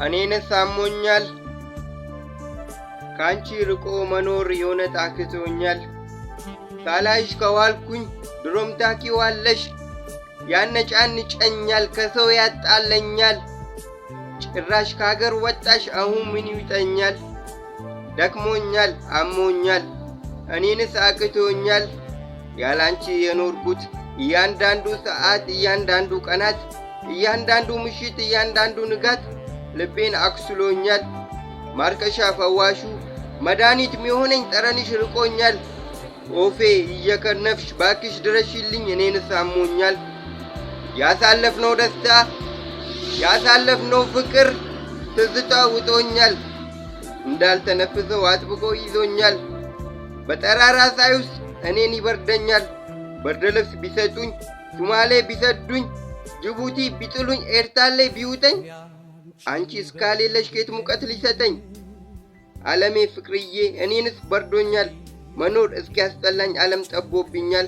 እኔንስ አሞኛል ካንቺ ርቆ መኖር የሆነት አክቶኛል ሳላይሽ ከዋልኩኝ ድሮም ታኪዋለሽ ያነጫንጨኛል ከሰው ያጣለኛል ጭራሽ ካገር ወጣሽ አሁን ምን ይውጠኛል ደክሞኛል አሞኛል እኔንስ አክቶኛል ያላንቺ የኖርኩት እያንዳንዱ ሰዓት እያንዳንዱ ቀናት እያንዳንዱ ምሽት እያንዳንዱ ንጋት ልቤን አክስሎኛል ማርከሻ ፈዋሹ መድኃኒት ሚሆነኝ ጠረንሽ ርቆኛል ኦፌ እየከነፍሽ ባክሽ ድረሽልኝ እኔንስ አሞኛል ያሳለፍነው ደስታ ያሳለፍነው ፍቅር ትዝታ ውጦኛል እንዳልተነፍሰው አጥብቆ ይዞኛል በጠራራ ፀሐይ ውስጥ እኔን ይበርደኛል ብርድ ልብስ ቢሰጡኝ ሱማሌ ቢሰዱኝ ጅቡቲ ቢጥሉኝ ኤርታሌ ቢውጠኝ አንቺ እስካሌለሽ ከየት ሙቀት ሊሰጠኝ ዓለሜ ፍቅርዬ እኔንስ በርዶኛል መኖር እስኪያስጠላኝ ዓለም ጠቦብኛል